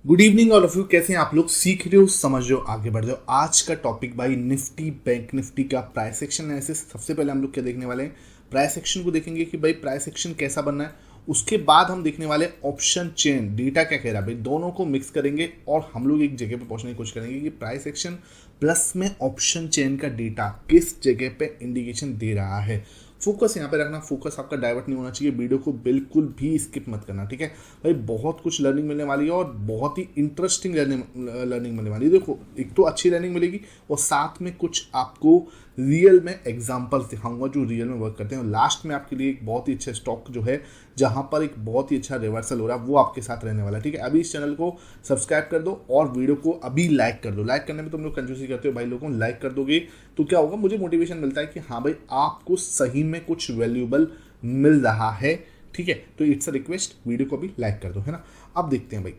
Good evening all of you. कैसे हैं आप लोग? सीख रहे हो, समझ रहे हो, आगे बढ़ रहे हो। आज का टॉपिक भाई निफ्टी बैंक निफ्टी का प्राइस एक्शन एनालिसिस। सबसे पहले हम लोग क्या देखने वाले हैं, प्राइस एक्शन को देखेंगे कि भाई प्राइस एक्शन कैसा बनना है। उसके बाद हम देखने वाले ऑप्शन चेन, डेटा क्या कह रहा है भाई, दोनों को मिक्स करेंगे और हम लोग एक जगह पे पहुंचने की कोशिश करेंगे कि प्राइस एक्शन प्लस में ऑप्शन चेन का डेटा किस जगह पे इंडिकेशन दे रहा है। फोकस यहाँ पे रखना, फोकस आपका डाइवर्ट नहीं होना चाहिए। वीडियो को बिल्कुल भी स्किप मत करना, ठीक है भाई। बहुत कुछ लर्निंग मिलने वाली है और बहुत ही इंटरेस्टिंग लर्निंग मिलने वाली है। देखो, एक तो अच्छी लर्निंग मिलेगी और साथ में कुछ आपको रियल में एग्जांपल्स दिखाऊंगा जो रियल में वर्क करते हैं। और लास्ट में आपके लिए एक बहुत ही अच्छा स्टॉक जो है जहां पर एक बहुत ही अच्छा रिवर्सल हो रहा है वो आपके साथ रहने वाला है, ठीक है। अभी इस चैनल को सब्सक्राइब कर दो और वीडियो को अभी लाइक कर दो। लाइक करने में तुम लोग कंजूसी करते हो भाई, लोगों को लाइक कर दोगे तो क्या होगा, मुझे मोटिवेशन मिलता है कि हाँ भाई आपको सही में कुछ वैल्यूएबल मिल रहा है, ठीक है। तो इट्स अ रिक्वेस्ट, वीडियो को भी लाइक कर दो, है ना। अब देखते हैं भाई,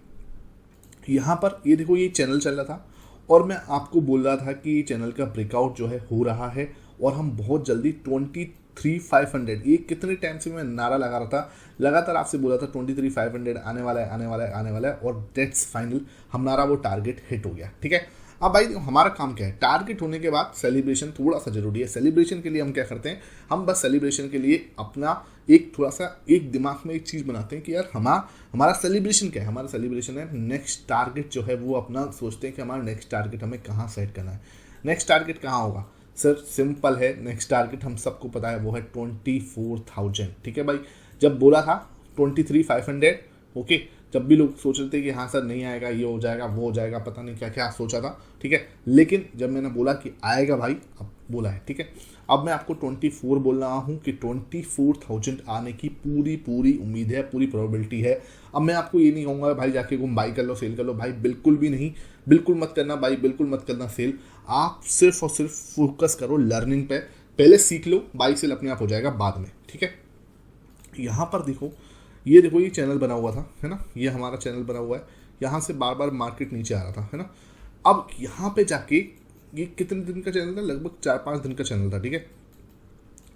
यहाँ पर ये देखो, ये चैनल चल रहा था और मैं आपको बोल रहा था कि चैनल का ब्रेकआउट जो है हो रहा है और हम बहुत जल्दी 23,500, ये कितने टाइम से मैं नारा लगा रहा था, लगातार आपसे बोला था 23,500 आने वाला है, आने वाला है, आने वाला है, और डेट्स फाइनल हमारा वो टारगेट हिट हो गया, ठीक है। अब भाई हमारा काम क्या है, टारगेट होने के बाद सेलिब्रेशन थोड़ा सा जरूरी है। सेलिब्रेशन के लिए हम क्या करते हैं, हम बस सेलिब्रेशन के लिए अपना एक थोड़ा सा एक दिमाग में एक चीज़ बनाते हैं कि यार हमारा सेलिब्रेशन क्या है। हमारा सेलिब्रेशन है नेक्स्ट टारगेट जो है वो अपना सोचते हैं कि हमारा नेक्स्ट टारगेट हमें कहाँ सेट करना है। नेक्स्ट टारगेट कहाँ होगा सर? सिंपल है, नेक्स्ट टारगेट हम सबको पता है वो है 24,000, ठीक है भाई। जब बोला था 23,500, ओके, जब भी लोग सोच रहे थे कि हाँ सर नहीं आएगा, ये हो जाएगा, वो हो जाएगा, पता नहीं क्या क्या सोचा था, ठीक है। लेकिन जब मैंने बोला कि आएगा भाई, अब बोला है, ठीक है। अब मैं आपको 24 बोल रहा हूँ कि 24,000 आने की पूरी पूरी उम्मीद है, पूरी प्रोबेबिलिटी है। अब मैं आपको ये नहीं कहूँगा भाई जाके तुम बाई कर लो, सेल कर लो, भाई बिल्कुल भी नहीं, बिल्कुल मत करना भाई, बिल्कुल मत करना सेल। आप सिर्फ और सिर्फ फोकस करो लर्निंग पे, पहले सीख लो, बाई सेल अपने आप हो जाएगा बाद में, ठीक है। यहाँ पर देखो, ये देखो, ये चैनल बना हुआ था, है ना, ये हमारा चैनल बना हुआ है। यहाँ से बार बार मार्केट नीचे आ रहा था, है ना। अब यहाँ पे जाके ये कितने दिन का चैनल था, लगभग 4-5 दिन का चैनल था, ठीक है।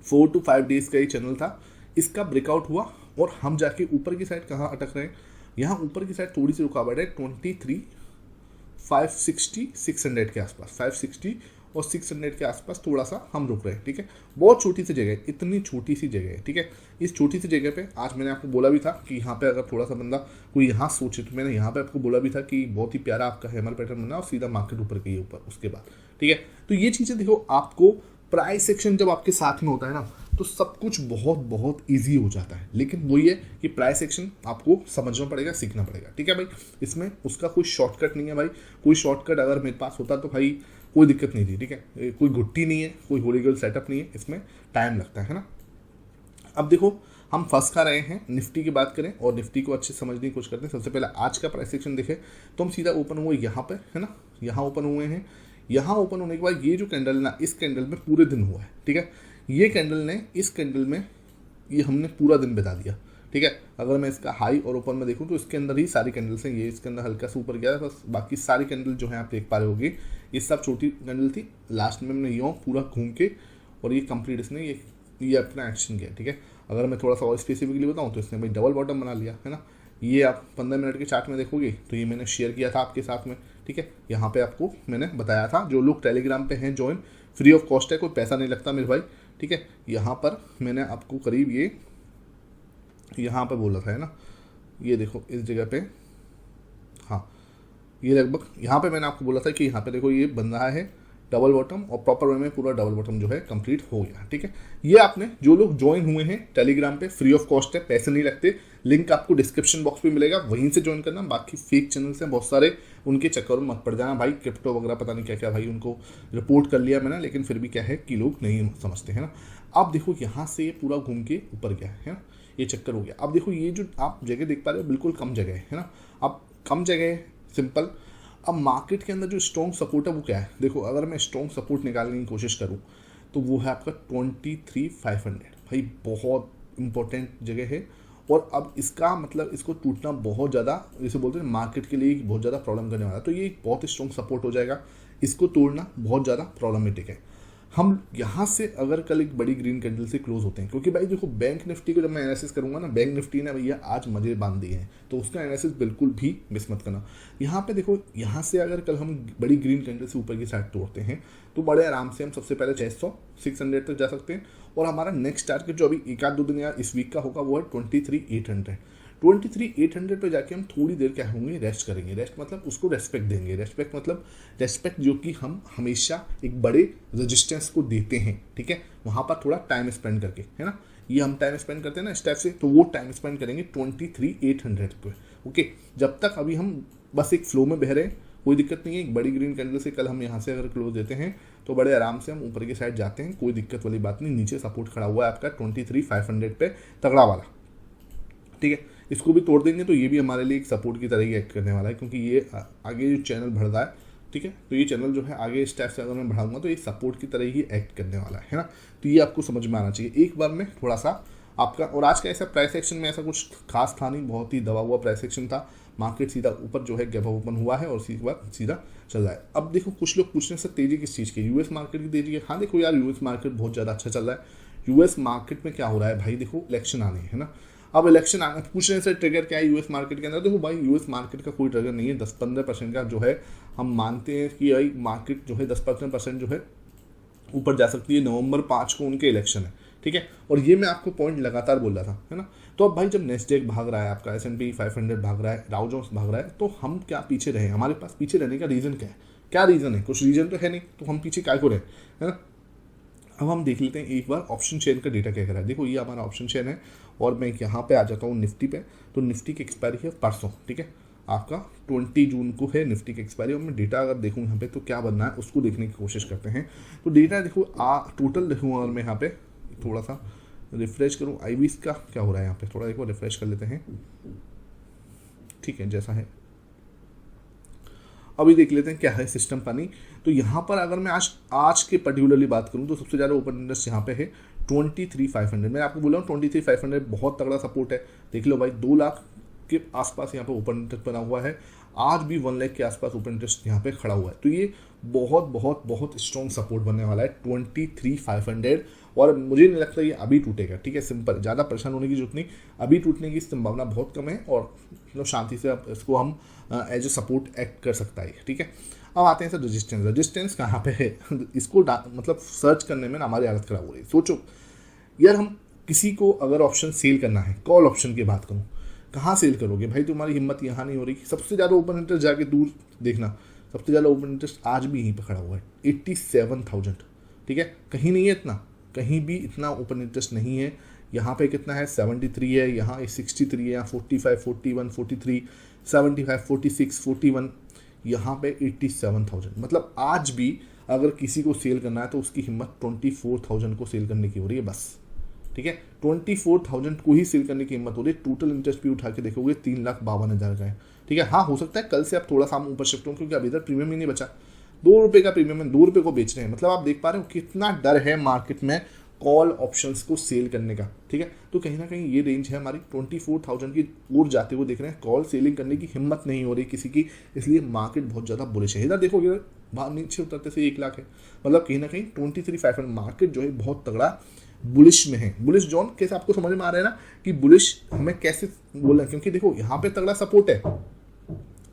4 to 5 डेज का ये चैनल था। इसका ब्रेकआउट हुआ और हम जाके ऊपर की साइड कहाँ अटक रहे हैं, यहाँ ऊपर की साइड थोड़ी सी रुकावट है 23,560 600 के आसपास, 560 और 600 के आसपास थोड़ा सा हम रुक रहे हैं, ठीक है। बहुत छोटी सी जगह है, इतनी छोटी सी जगह है, ठीक है। इस छोटी सी जगह पे आज मैंने आपको बोला भी था कि यहाँ पे अगर थोड़ा सा बंदा कोई यहाँ सोचे, तो मैंने यहाँ पे आपको बोला भी था कि बहुत ही प्यारा आपका हैमर पैटर्न बना और सीधा मार्केट ऊपर गई ऊपर उसके बाद, ठीक है। तो ये चीज़ें देखो, आपको प्राइस सेक्शन जब आपके साथ में होता है ना तो सब कुछ बहुत बहुत ईजी हो जाता है। लेकिन वही है कि प्राइस सेक्शन आपको समझना पड़ेगा, सीखना पड़ेगा, ठीक है भाई। इसमें उसका कोई शॉर्टकट नहीं है भाई। कोई शॉर्टकट अगर मेरे पास होता तो भाई कोई दिक्कत नहीं थी, ठीक है। कोई घुट्टी नहीं है, कोई होलीगल सेटअप नहीं है, इसमें टाइम लगता है ना। अब देखो, हम फंस खा रहे हैं। निफ्टी की बात करें और निफ्टी को अच्छे समझने की कोशिश करते हैं। सबसे पहले आज का प्राइस सेक्शन देखें तो हम सीधा ओपन हुए यहाँ पे, है ना, यहाँ ओपन हुए हैं। यहाँ ओपन होने के बाद ये जो कैंडल है ना, इस कैंडल में पूरे दिन हुआ है, ठीक है। ये कैंडल ने, इस कैंडल में ये हमने पूरा दिन बिता दिया, ठीक है। अगर मैं इसका हाई और ओपन में देखूँ तो इसके अंदर ही सारी कैंडल्स हैं। ये इसके अंदर हल्का सा ऊपर गया है बस, बाकी सारी कैंडल जो है आप देख पा रहे होगे ये सब छोटी कैंडल थी। लास्ट में मैंने यूँ पूरा घूम के और ये कंप्लीट इसने ये अपना एक्शन किया, ठीक है। अगर मैं थोड़ा सा और स्पेसिफिकली बताऊँ तो इसने भाई डबल बॉटम बना लिया, है ना। ये आप 15 मिनट के चार्ट में देखोगे तो ये मैंने शेयर किया था आपके साथ में, ठीक है। यहाँ पे आपको मैंने बताया था, जो लोग टेलीग्राम पे हैं ज्वाइन, फ्री ऑफ कॉस्ट है, कोई पैसा नहीं लगता मेरे भाई, ठीक है। यहाँ पर मैंने आपको करीब ये यहाँ पे बोला था, है ना, ये देखो इस जगह पे, हाँ, ये लगभग यहाँ पे मैंने आपको बोला था कि यहाँ पे देखो ये बन रहा है डबल बॉटम और प्रॉपर वे में पूरा डबल बॉटम जो है कंप्लीट हो गया, ठीक है। ये आपने जो लोग ज्वाइन हुए हैं टेलीग्राम पे, फ्री ऑफ कॉस्ट है, पैसे नहीं लगते, लिंक आपको डिस्क्रिप्शन बॉक्स में मिलेगा, वहीं से ज्वाइन करना। बाकी फेक चैनल्स हैं बहुत सारे, उनके चक्करों में मत पड़ जाना भाई। क्रिप्टो वगैरह पता नहीं क्या क्या भाई, उनको रिपोर्ट कर लिया मैंने, लेकिन फिर भी क्या है कि लोग नहीं समझते, है ना। अब देखो यहाँ से पूरा घूम के ऊपर गया है ना, ये चक्कर हो गया। अब देखो ये जो आप जगह देख पा रहे हो बिल्कुल कम जगह है ना। अब कम जगह है, सिंपल। अब मार्केट के अंदर जो स्ट्रॉन्ग सपोर्ट है वो क्या है, देखो अगर मैं स्ट्रॉन्ग सपोर्ट निकालने की कोशिश करूँ तो वो है आपका 23,500 भाई, बहुत इंपॉर्टेंट जगह है। और अब इसका मतलब इसको टूटना बहुत ज़्यादा, जैसे बोलते हैं मार्केट के लिए बहुत ज़्यादा प्रॉब्लम करने वाला है। तो ये एक बहुत स्ट्रॉन्ग सपोर्ट हो जाएगा, इसको तोड़ना बहुत ज़्यादा प्रॉब्लमेटिक है। हम यहाँ से अगर कल एक बड़ी ग्रीन कैंडल से क्लोज होते हैं, क्योंकि भाई देखो बैंक निफ्टी को जब मैं एनालिसिस करूंगा ना, बैंक निफ्टी ने भैया आज मजे बांध दिए हैं, तो उसका एनालिसिस बिल्कुल भी मिस मत करना। यहाँ पे देखो, यहाँ से अगर कल हम बड़ी ग्रीन कैंडल से ऊपर की साइड तोड़ते हैं तो बड़े आराम से हम सबसे पहले 600-600 तक जा सकते हैं, और हमारा नेक्स्ट टारगेट जो अभी एक आध दो दिन या इस वीक का होगा वो है 23,800। 23,800 पे जाके हम थोड़ी देर क्या होंगे, रेस्ट करेंगे। रेस्ट मतलब उसको रेस्पेक्ट देंगे। रेस्पेक्ट मतलब रेस्पेक्ट जो कि हम हमेशा एक बड़े रेजिस्टेंस को देते हैं, ठीक है, वहाँ पर थोड़ा टाइम स्पेंड करके, है ना, ये हम टाइम स्पेंड करते हैं ना इस टाइप से, तो वो टाइम स्पेंड करेंगे 23,800 पे। ओके, जब तक अभी हम बस एक फ्लो में बह रहे हैं कोई दिक्कत नहीं है। एक बड़ी ग्रीन कैंडल से कल हम यहाँ से अगर क्लोज देते हैं तो बड़े आराम से हम ऊपर की साइड जाते हैं, कोई दिक्कत वाली बात नहीं। नीचे सपोर्ट खड़ा हुआ है आपका 23,500 पे, तगड़ा वाला, ठीक है, इसको भी तोड़ देंगे तो ये भी हमारे लिए एक सपोर्ट की तरह ही एक्ट करने वाला है, क्योंकि ये आगे जो चैनल बढ़ रहा है, ठीक है, तो ये चैनल जो है आगे इस टाइप से अगर मैं बढ़ाऊंगा तो ये सपोर्ट की तरह ही एक्ट करने वाला है ना। तो ये आपको समझ में आना चाहिए एक बार में थोड़ा सा आपका। और आज का ऐसा प्राइस एक्शन में ऐसा कुछ खास था नहीं, बहुत ही दबा हुआ प्राइस एक्शन था। मार्केट सीधा ऊपर जो है गैप ओपन हुआ है और सीधा चल रहा है। अब देखो कुछ लोग पूछ रहे हैं सर तेजी किस चीज़ की, यूएस मार्केट की तेजी है। हाँ देखो यार, यूएस मार्केट बहुत ज़्यादा अच्छा चल रहा है। यूएस मार्केट में क्या हो रहा है भाई, देखो इलेक्शन आने है ना। अब इलेक्शन आना पूछ रहे हैं सर ट्रिगर क्या है यूएस मार्केट के अंदर। देखो भाई, यूएस मार्केट का कोई ट्रिगर नहीं है। 10-15% का जो है हम मानते हैं कि भाई मार्केट जो है 10-15% जो है ऊपर जा सकती है। नवंबर 5 को उनके इलेक्शन है, ठीक है, और ये मैं आपको पॉइंट लगातार बोल रहा था, है ना। तो अब भाई जब नेस्डेक भाग रहा है, आपका S&P 500 भाग रहा है, डाउ जोन्स भाग रहा है, तो हम क्या पीछे रहे? हमारे पास पीछे रहने का रीज़न क्या है? क्या रीज़न है? कुछ रीज़न तो है नहीं, तो हम पीछे क्या को रहे, है ना। अब हम देख लेते हैं एक बार ऑप्शन चेन का डेटा क्या कर रहा है। देखो ये हमारा ऑप्शन चेन है और मैं यहाँ पे आ जाता हूँ निफ्टी पे। तो निफ्टी की एक्सपायरी है परसों, ठीक है, आपका 20 जून को है निफ्टी की एक्सपायरी। और मैं डेटा अगर देखूँ यहाँ पे तो क्या बनना है उसको देखने की कोशिश करते हैं। तो डेटा देखो टोटल देखूँ अगर मैं यहाँ पे थोड़ा सा रिफ्रेश करूँ, IBs का क्या हो रहा है यहाँ पे, थोड़ा देखो रिफ्रेश कर लेते हैं, ठीक है, जैसा है अभी देख लेते हैं क्या है सिस्टम पानी। तो यहाँ पर अगर मैं आज के पर्टिकुलरली बात करूँ तो सबसे ज़्यादा ओपन इंटरेस्ट यहाँ पे है 23,500। मैं आपको बोल रहा हूँ 23,500 बहुत तगड़ा सपोर्ट है। देख लो भाई, 2 लाख के आसपास यहाँ पे ओपन इंटरेस्ट बना हुआ है। आज भी 1 लाख के आसपास ओपन इंटरेस्ट यहाँ पे खड़ा हुआ है। तो ये बहुत बहुत बहुत स्ट्रॉन्ग सपोर्ट बनने वाला है 23,500। और मुझे नहीं लगता ये अभी टूटेगा, ठीक है, सिंपल, ज़्यादा परेशान होने की जरूरत नहीं। अभी टूटने की संभावना बहुत कम है और शांति से इसको हम एज ए सपोर्ट एक्ट कर सकता है, ठीक है। अब आते हैं सर रेजिस्टेंस कहाँ पे है इसको मतलब सर्च करने में ना हमारी हालत खराब हो रही है। सोचो यार, हम किसी को अगर ऑप्शन सेल करना है, कॉल ऑप्शन की बात करूँ, कहाँ सेल करोगे भाई? तुम्हारी हिम्मत यहाँ नहीं हो रही। सबसे ज़्यादा ओपन इंटरेस्ट जाके दूर देखना, सबसे ज़्यादा ओपन इंटरेस्ट आज भी यहीं पर खड़ा हुआ है 87,000, ठीक है, कहीं नहीं है इतना, कहीं भी इतना ओपन इंटरेस्ट नहीं है। यहाँ पे कितना है 73 है, यहाँ 63 है, यहाँ 45, 41, 43, 75, 46, 41, यहाँ पे 87,000। मतलब आज भी अगर किसी को सेल करना है तो उसकी हिम्मत 24,000 को सेल करने की हो रही है बस, ठीक है, 24,000 को ही सेल करने की हिम्मत हो रही है। टोटल इंटरेस्ट भी उठा के देखोगे 3,52,000 का है, ठीक है। हाँ, हो सकता है कल से आप थोड़ा सा ऊपर शिफ्ट हो, क्योंकि अभी इधर प्रीमियम ही नहीं बचा। 2 रुपये का प्रीमियम है, 2 रुपये को बेच रहे हैं। मतलब आप देख पा रहे हो कितना डर है मार्केट में कॉल ऑप्शंस को सेल करने का, ठीक है। तो कहीं ना कहीं ये रेंज है हमारी 24,000 की ओर जाते हुए देख रहे हैं। कॉल सेलिंग करने की हिम्मत नहीं हो रही किसी की, इसलिए मार्केट बहुत ज़्यादा बुलिश है। इधर देखोगे बाहर नीचे उतरते से 1 लाख है। मतलब कहीं ना कहीं 23,500 मार्केट जो है बहुत तगड़ा बुलिश में है। बुलिश जोन कैसे आपको समझ में आ रहा है ना कि बुलिश हमें कैसे बोल रहे हैं, क्योंकि देखो यहाँ पे तगड़ा सपोर्ट है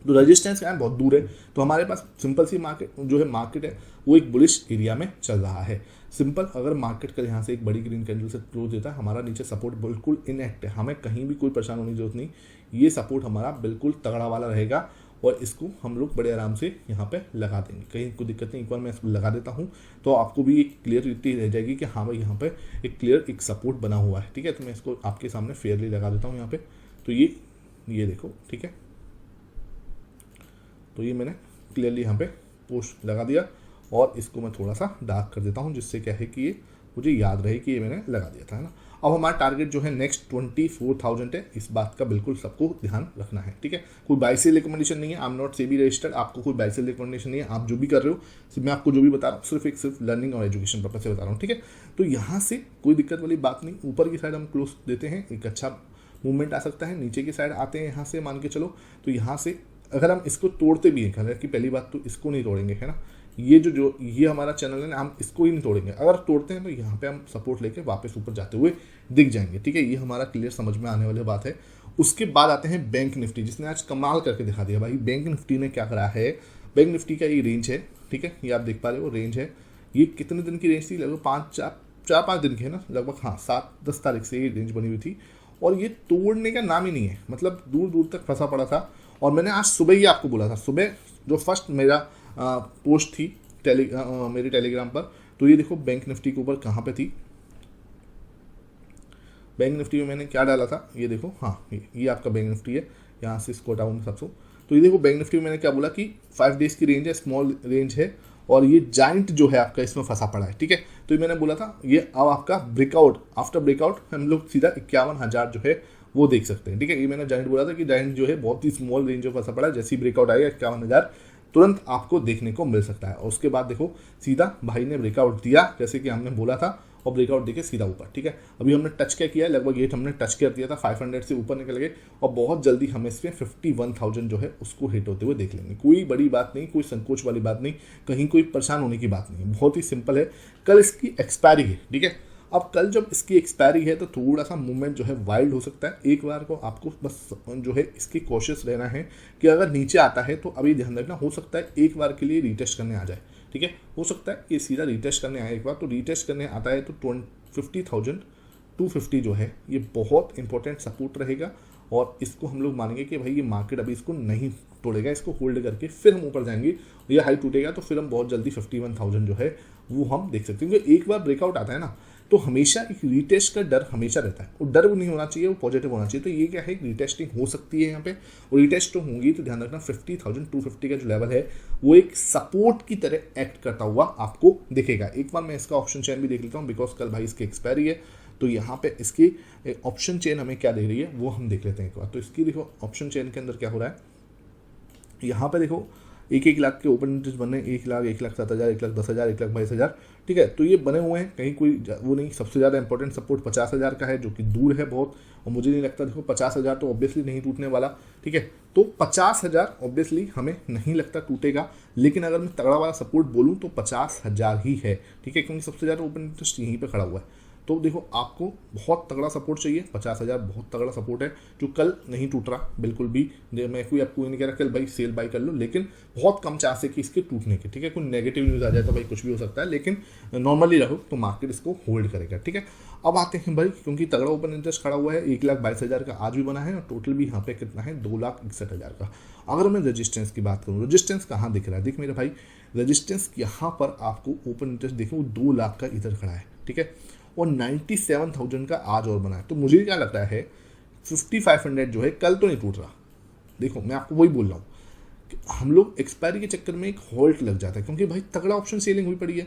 तो रेजिस्टेंस यहाँ बहुत दूर है। तो हमारे पास सिंपल सी मार्केट है वो एक बुलिश एरिया में चल रहा है। सिंपल, अगर मार्केट का यहाँ से एक बड़ी ग्रीन कैंडल से क्लोज देता है, हमारा नीचे सपोर्ट बिल्कुल इनएक्ट है, हमें कहीं भी कोई परेशान होने की जरूरत नहीं। ये सपोर्ट हमारा बिल्कुल तगड़ा वाला रहेगा और इसको हम लोग बड़े आराम से यहाँ पे लगा देंगे, कहीं कोई दिक्कत नहीं। एक बार मैं इसको लगा देता हूँ तो आपको भी एक क्लियरिटी रह जाएगी कि हाँ भाई यहाँ पे एक क्लियर एक सपोर्ट बना हुआ है, ठीक है। तो मैं इसको आपके सामने फेयरली लगा देता हूँ यहाँ पे। तो ये देखो, ठीक है, तो ये मैंने क्लियरली यहाँ पे पोस्ट लगा दिया और इसको मैं थोड़ा सा डार्क कर देता हूँ, जिससे क्या है कि ये मुझे याद रहे कि ये मैंने लगा दिया था, है ना। अब हमारा टारगेट जो है नेक्स्ट 24,000 है। इस बात का बिल्कुल सबको ध्यान रखना है, ठीक है। कोई बाय सेल रिकमेंडेशन नहीं है, I am not SEBI registered, आपको कोई बाय सेल रिकमेंडेशन नहीं है। आप जो भी कर रहे हो, मैं आपको जो भी बता रहा हूँ सिर्फ लर्निंग और एजुकेशन पर्पज से बता रहा हूँ, ठीक है। तो यहाँ से कोई दिक्कत वाली बात नहीं। ऊपर की साइड हम क्लोज देते हैं, एक अच्छा मूवमेंट आ सकता है। नीचे की साइड आते हैं यहाँ से, मान के चलो, तो यहाँ से अगर हम इसको तोड़ते भी हैं, कि पहली बात तो इसको नहीं तोड़ेंगे, है ना, ये हमारा चैनल है ना, हम इसको ही नहीं तोड़ेंगे। अगर तोड़ते हैं तो यहाँ पे हम सपोर्ट लेके वापस ऊपर जाते हुए दिख जाएंगे, ठीक है। ये हमारा क्लियर समझ में आने वाली बात है। उसके बाद आते हैं बैंक निफ्टी, जिसने आज कमाल करके दिखा दिया भाई। बैंक निफ्टी ने क्या करा है, बैंक निफ्टी का ये रेंज है, ठीक है, ये आप देख पा रहे हो रेंज है। ये कितने दिन की रेंज थी, लगभग 4-5 दिन की है ना, लगभग, हाँ 7-10 तारीख से ये रेंज बनी हुई थी और ये तोड़ने का नाम ही नहीं है, मतलब दूर दूर तक फंसा पड़ा था। और मैंने आज सुबह ही आपको बोला था, सुबह जो फर्स्ट मेरा पोस्ट थी मेरी टेलीग्राम पर, तो ये देखो बैंक निफ्टी के ऊपर कहाँ पे थी। बैंक निफ्टी में मैंने क्या डाला था, ये देखो, हाँ ये आपका बैंक निफ्टी है, यहाँ से इसको हटाऊँ सबसे। तो ये देखो बैंक निफ्टी में मैंने क्या बोला कि 5 डेज की रेंज है, स्मॉल रेंज है और ये जाइंट जो है आपका इसमें फंसा पड़ा है, ठीक है। तो ये मैंने बोला था ये अब आपका ब्रेकआउट, आफ्टर ब्रेकआउट हम लोग सीधा 51,000 जो है वो देख सकते हैं, ठीक है। ये मैंने जाइंट बोला था कि जाइंट जो है बहुत ही स्मॉल रेंज में फंसा पड़ा है, जैसे ही ब्रेकआउट आएगा 51,000 तुरंत आपको देखने को मिल सकता है। और उसके बाद देखो सीधा भाई ने ब्रेकआउट दिया जैसे कि हमने बोला था और ब्रेकआउट देके सीधा ऊपर, ठीक है। अभी हमने टच क्या किया है, लगभग ये हमने टच कर दिया था, 500 से ऊपर निकल गए और बहुत जल्दी हम इसमें 51,000 जो है उसको हिट होते हुए देख लेंगे। कोई बड़ी बात नहीं, कोई संकोच वाली बात नहीं, कहीं कोई परेशान होने की बात नहीं, बहुत ही सिंपल है। कल इसकी एक्सपायरी है, ठीक है। अब कल जब इसकी एक्सपायरी है तो थोड़ा सा मूवमेंट जो है वाइल्ड हो सकता है। एक बार को आपको बस जो है इसकी कोशिश रहना है कि अगर नीचे आता है तो अभी ध्यान रखना, हो सकता है एक बार के लिए रीटेस्ट करने आ जाए, ठीक है। हो सकता है ये सीधा रीटेस्ट करने आए एक बार, तो रीटेस्ट करने आता है तो 50,250 जो है ये बहुत इंपॉर्टेंट सपोर्ट रहेगा और इसको हम लोग मानेंगे कि भाई ये मार्केट अभी इसको नहीं तोड़ेगा, इसको होल्ड करके फिर हम ऊपर जाएंगे। ये हाई टूटेगा तो फिर हम बहुत जल्दी 51,000 जो है वो हम देख सकते हैं, क्योंकि एक बार ब्रेकआउट आता है ना तो हमेशा एक रीटेस्ट का डर हमेशा रहता है। वो डर वो नहीं होना चाहिए, वो पॉजिटिव होना चाहिए। तो ये क्या है, रीटेस्टिंग हो सकती है यहाँ पे, और रीटेस्ट तो होंगी तो ध्यान रखना 50,250 का जो लेवल है वो एक सपोर्ट की तरह एक्ट करता हुआ आपको दिखेगा। एक बार मैं इसका ऑप्शन चेन भी देख लेता हूँ, बिकॉज कल भाई इसकी एक्सपायरी है, तो यहाँ पे इसकी ऑप्शन चेन हमें क्या दे रही है वो हम देख लेते हैं एक बार। तो इसकी देखो ऑप्शन चेन के अंदर क्या हो रहा है, यहाँ पे देखो 1-1 लाख के ओपन इंटरेस्ट बने, 1 लाख, 1,07,000, 1,10,000, 1,22,000, ठीक है। तो ये बने हुए हैं, कहीं कोई वो नहीं। सबसे ज़्यादा इंपॉर्टेंट सपोर्ट 50,000 का है जो कि दूर है बहुत, और मुझे नहीं लगता, देखो 50,000 तो ऑब्वियसली नहीं टूटने वाला, ठीक है। तो 50,000 ऑब्वियसली हमें नहीं लगता टूटेगा, लेकिन अगर मैं तगड़ा वाला सपोर्ट बोलूँ तो 50,000 ही है, ठीक है, क्योंकि सबसे ज़्यादा ओपन इंटरेस्ट यहीं पर खड़ा हुआ है। तो देखो आपको बहुत तगड़ा सपोर्ट चाहिए, 50,000 बहुत तगड़ा सपोर्ट है जो कल नहीं टूट रहा बिल्कुल भी। मैं कोई आपको नहीं कह रहा कल भाई सेल बाई कर लो, लेकिन बहुत कम चांस है कि इसके टूटने के, ठीक है। कोई नेगेटिव न्यूज़ आ जाए तो भाई कुछ भी हो सकता है, लेकिन नॉर्मली रहो तो मार्केट इसको होल्ड करेगा, ठीक है। अब आते हैं भाई, क्योंकि तगड़ा ओपन इंटरेस्ट खड़ा हुआ है, 1,22,000 का आज भी बना है और टोटल भी यहाँ पे कितना है 2,61,000 का। अगर मैं रजिस्टेंस की बात करूँ, रजिस्टेंस कहाँ दिख रहा है, देख मेरे भाई रजिस्टेंस यहाँ पर आपको ओपन इंटरेस्ट देखो 2 लाख का इधर खड़ा है, ठीक है, और 97,000 का आज और बना है। तो मुझे क्या लगता है 5500 जो है कल तो नहीं टूट रहा। देखो मैं आपको वही बोल रहा हूँ, हम लोग एक्सपायरी के चक्कर में एक होल्ड लग जाता है, क्योंकि भाई तगड़ा ऑप्शन सेलिंग हुई पड़ी है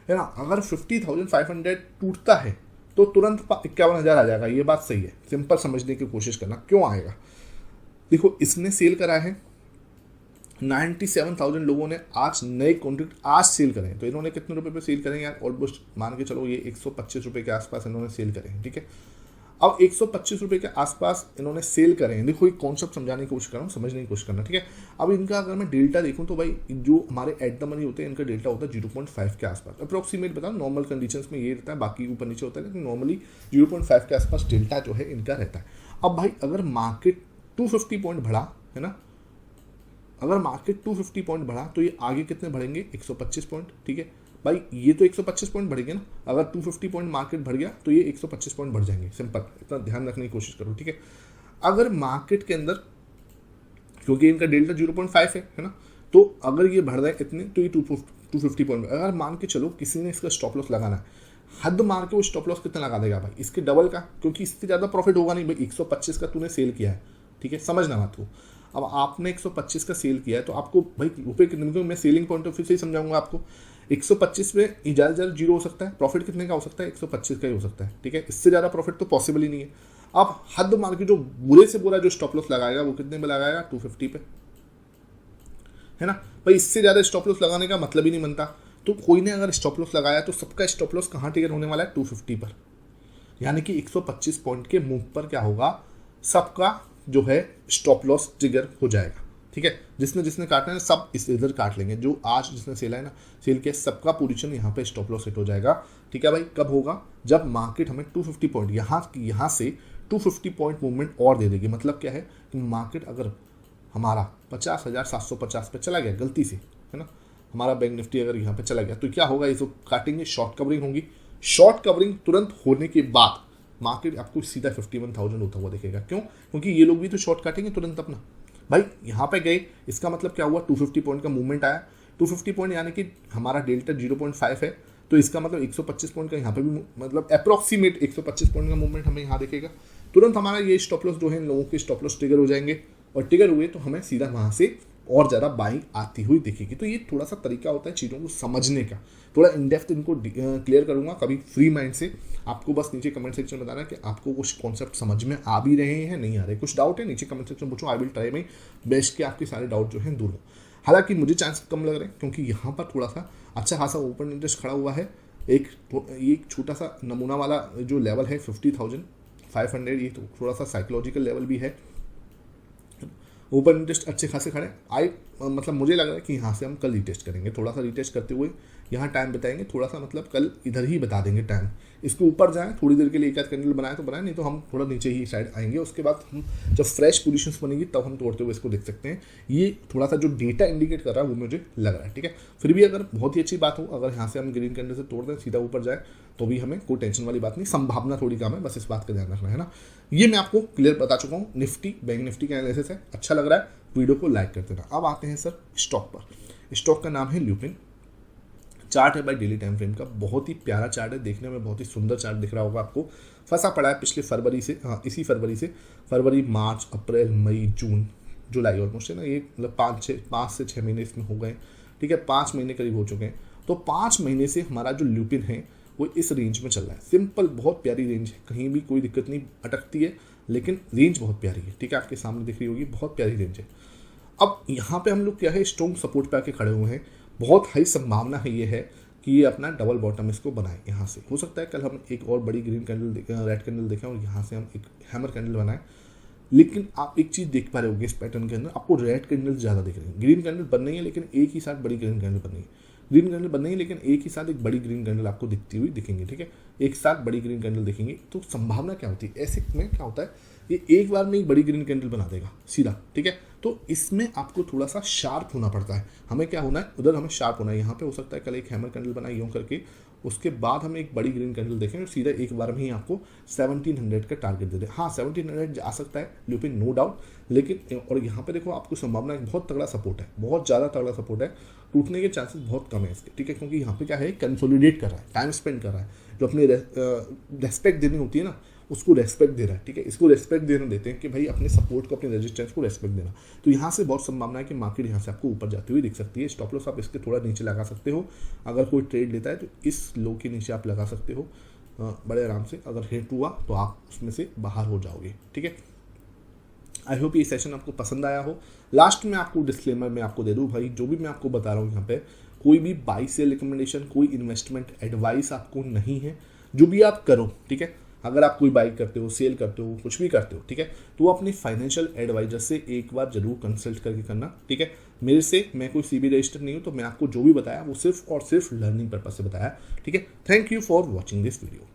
ना। अगर 50,500 टूटता है तो तुरंत 51,000 आ जाएगा, ये बात सही है। सिंपल समझने की कोशिश करना, क्यों आएगा। देखो इसने सेल करा है 97,000 लोगों ने आज नए कॉन्ट्रैक्ट आज सेल करें, तो इन्होंने कितने रुपए पे सेल करें यार, ऑलमोस्ट मान के चलो ये 125 रुपये के आसपास इन्होंने सेल करें, ठीक है। अब 125 रुपये के आसपास इन्होंने सेल करें, देखो एक कॉन्सेप्ट समझाने की कोशिश कर रहा हूँ, समझने की कोशिश करना, ठीक है। अब इनका अगर मैं डेल्टा देखूँ तो भाई जो हमारे एट द मनी होते हैं इनका डेल्टा होता है 0.5 के आसपास, अप्रॉक्सीमेट बताओ, नॉर्मल कंडीशंस में ये रहता है, बाकी ऊपर नीचे होता है, लेकिन नॉर्मली 0.5 के आसपास डेल्टा जो है इनका रहता है। अब भाई अगर मार्केट 250 पॉइंट बढ़ा है ना, अगर मार्केट 250 पॉइंट बढ़ा तो ये आगे कितने बढ़ेंगे 125 पॉइंट, ठीक है भाई। ये तो 125 पॉइंट बढ़ेंगे ना, अगर 250 पॉइंट मार्केट बढ़ गया तो ये 125 पॉइंट बढ़ जाएंगे, सिंपल, इतना ध्यान रखने की कोशिश करो, ठीक है। अगर मार्केट के अंदर, क्योंकि इनका डेल्टा 0.5 है ना, तो अगर ये बढ़ रहा है इतने तो ये 250 पॉइंट, अगर मान के चलो किसी ने इसका स्टॉप लॉस लगाना है, हद मार के वो स्टॉप लॉस कितना लगा देगा भाई, इसके डबल का, क्योंकि इससे ज़्यादा प्रॉफिट होगा नहीं भाई। 125 का तूने सेल किया है, ठीक है, समझना बात को। अब आपने 125 का सेल किया है तो आपको भाई रुपये कितने, क्योंकि मैं सेलिंग पॉइंट ऑफ व्यू से ही समझाऊंगा आपको। 125 में ज़्यादा जीरो हो सकता है, प्रॉफिट कितने का हो सकता है 125 का ही हो सकता है, ठीक है। इससे ज़्यादा प्रॉफिट तो पॉसिबल ही नहीं है। अब हद मार के जो बुरे से बुरा जो स्टॉप लॉस लगाएगा वो कितने पे लगाएगा 250 पे, है ना भाई। इससे ज़्यादा स्टॉप लॉस लगाने का मतलब ही नहीं बनता। तो कोई ने अगर स्टॉप लॉस लगाया तो सबका स्टॉप लॉस कहाँ ट्रिगर होने वाला है 250 पर, यानी कि 125 पॉइंट के मूव पर क्या होगा, सबका जो है स्टॉप लॉस ट्रिगर हो जाएगा, ठीक है। जिसने जिसने काटना है सब इस इधर काट लेंगे, जो आज जिसने सेल है ना, सेल किया, सबका पोजीशन यहाँ पे स्टॉप लॉस हिट हो जाएगा, ठीक है भाई। कब होगा? जब मार्केट हमें 250 पॉइंट यहाँ से 250 पॉइंट मूवमेंट और दे देगी। मतलब क्या है कि मार्केट अगर हमारा 50,750 पे चला गया गलती से, है ना, हमारा बैंक निफ्टी अगर यहाँ पे चला गया, तो क्या होगा? इसको काटेंगे, शॉर्ट कवरिंग होगी। शॉर्ट कवरिंग तुरंत होने के बाद मार्केट आपको सीधा 51,000 होता हुआ दिखेगा। क्यों? क्योंकि ये लोग भी तो शॉर्ट काटेंगे तुरंत अपना। भाई यहाँ पे गए, इसका मतलब क्या हुआ? 250 पॉइंट का मूवमेंट आया। 250 पॉइंट यानी कि हमारा डेल्टा 0.5 है, तो इसका मतलब 125 पॉइंट का यहाँ पे भी, मतलब अप्रॉक्सीमेट 125 पॉइंट का मूवमेंट हमें यहाँ दिखेगा। तुरंत हमारा ये स्टॉप लॉस जो है, इन लोगों के स्टॉप लॉस ट्रिगर हो जाएंगे, और ट्रिगर हुए तो हमें सीधा वहाँ से और ज़्यादा बाइंग आती हुई दिखेगी। तो ये थोड़ा सा तरीका होता है चीज़ों को समझने का। थोड़ा इन डेप्थ इनको क्लियर करूँगा कभी फ्री माइंड से। आपको बस नीचे कमेंट सेक्शन में बताना कि आपको कुछ कॉन्सेप्ट समझ में आ भी रहे हैं, नहीं आ रहे, कुछ डाउट है, नीचे कमेंट सेक्शन में पूछो। I will try my best कि आपके सारे डाउट जो हैं दूर हो। हालांकि मुझे चांस कम लग रहे हैं, क्योंकि यहाँ पर थोड़ा सा अच्छा खासा ओपन इंटरेस्ट खड़ा हुआ है। एक छोटा सा नमूना वाला जो लेवल है 50,500, ये तो थोड़ा सा साइकोलॉजिकल लेवल भी है। ओपन इंटरेस्ट अच्छे खासे खड़े। मतलब मुझे लग रहा है कि यहाँ से हम कल रीटेस्ट करेंगे, थोड़ा सा रीटेस्ट करते हुए यहाँ टाइम बताएंगे, थोड़ा सा मतलब कल इधर ही बता देंगे टाइम। इसको ऊपर जाएं, थोड़ी देर के लिए एक आध कैंडल बनाए तो बनाए, नहीं तो हम थोड़ा नीचे ही साइड आएंगे। उसके बाद हम जब फ्रेश पोजीशंस बनेगी तब हम तोड़ते हुए इसको देख सकते हैं। ये थोड़ा सा जो डेटा इंडिकेट कर रहा है वो मुझे लग रहा है, ठीक है। फिर भी अगर बहुत ही अच्छी बात हो, अगर यहाँ से हम ग्रीन कैंडल से तोड़ दें, सीधा ऊपर जाए, तो भी हमें कोई टेंशन वाली बात नहीं, संभावना थोड़ी कम है, बस इस बात का ध्यान रखना है ना। ये मैं आपको क्लियर बता चुका हूँ। निफ्टी बैंक निफ्टी का एनालिसिस है, अच्छा लग रहा है, वीडियो को लाइक कर देना। अब आते हैं सर स्टॉक पर। स्टॉक का नाम है ल्यूपिन। चार्ट है भाई डेली टाइम फ्रेम का, बहुत ही प्यारा चार्ट है, देखने में बहुत ही सुंदर चार्ट दिख रहा होगा आपको। फंसा पड़ा है पिछले फरवरी से, हाँ इसी फरवरी से, फरवरी, मार्च, अप्रैल, मई, जून, जुलाई, ऑलमोस्ट है ना, ये मतलब 5 से 6 महीने इसमें हो गए, ठीक है, 5 महीने करीब हो चुके हैं। तो 5 महीने से हमारा जो ल्यूपिन है वो इस रेंज में चल रहा है। सिंपल, बहुत प्यारी रेंज है, कहीं भी कोई दिक्कत नहीं, अटकती है, लेकिन रेंज बहुत प्यारी है, ठीक है, आपके सामने दिख रही होगी, बहुत प्यारी रेंज है। अब यहाँ पे हम लोग क्या है, स्ट्रॉन्ग सपोर्ट पे आके खड़े हुए हैं। बहुत हाई संभावना है ये है कि ये अपना डबल बॉटम इसको बनाए। यहाँ से हो सकता है कल हम एक और बड़ी ग्रीन कैंडल देखें, रेड कैंडल देखें, और यहाँ से हम एक हैमर कैंडल बनाएं। लेकिन आप एक चीज़ देख पा रहे होंगे इस पैटर्न के अंदर, आपको रेड कैंडल ज़्यादा दिख रही है। ग्रीन कैंडल बन रही है, लेकिन एक ही साथ बड़ी ग्रीन कैंडल बन रही है। ग्रीन कैंडल बन रही है, लेकिन एक ही साथ एक बड़ी ग्रीन कैंडल आपको दिखती हुई दिखेंगी, ठीक है, एक साथ बड़ी ग्रीन कैंडल दिखेंगी। तो संभावना क्या होती है ऐसे में, क्या होता है, ये एक बार में एक बड़ी ग्रीन कैंडल बना देगा सीधा, ठीक है। तो इसमें आपको थोड़ा सा शार्प होना पड़ता है। हमें क्या होना है, उधर हमें शार्प होना है। यहाँ पे हो सकता है कल एक हैमर कैंडल बनाए यूँ करके, उसके बाद हमें एक बड़ी ग्रीन कैंडल देखें और सीधा एक बार में ही आपको 1700 का टारगेट दे दे। हाँ 1700 जा सकता है ल्यूपिन, नो डाउट, लेकिन और यहाँ पे देखो आपको संभावना है, बहुत तगड़ा सपोर्ट है, बहुत ज़्यादा तगड़ा सपोर्ट है, टूटने के चांसेस बहुत कम है इसके, ठीक है, क्योंकि यहाँ पे क्या है, कंसोलिडेट कर रहा है, टाइम स्पेंड कर रहा है, जो अपनी रेस्पेक्ट देनी होती है ना, उसको रेस्पेक्ट दे रहा है, ठीक है। इसको रेस्पेक्ट देने देते हैं कि भाई अपने सपोर्ट को, अपने रेजिस्टेंस को रेस्पेक्ट देना। तो यहाँ से बहुत संभावना है कि मार्केट यहाँ से आपको ऊपर जाती हुई दिख सकती है। स्टॉप लॉस आप इसके थोड़ा नीचे लगा सकते हो, अगर कोई ट्रेड लेता है तो इस लो के नीचे आप लगा सकते हो बड़े आराम से। अगर हिट हुआ तो आप उसमें से बाहर हो जाओगे, ठीक है। आई होप ये सेशन आपको पसंद आया हो। लास्ट में आपको डिस्क्लेमर में आपको दे दूँ भाई, जो भी मैं आपको बता रहा हूँ यहाँ पे, कोई भी बाई सेल रिकमेंडेशन, कोई इन्वेस्टमेंट एडवाइस आपको नहीं है। जो भी आप करो, ठीक है, अगर आप कोई बाई करते हो, सेल करते हो, कुछ भी करते हो, ठीक है, तो वो अपनी फाइनेंशियल एडवाइजर से एक बार जरूर कंसल्ट करके करना, ठीक है। मेरे से, मैं कोई सीबी रजिस्टर नहीं हूँ, तो मैं आपको जो भी बताया वो सिर्फ और सिर्फ लर्निंग पर्पज से बताया, ठीक है। Thank you for watching this video.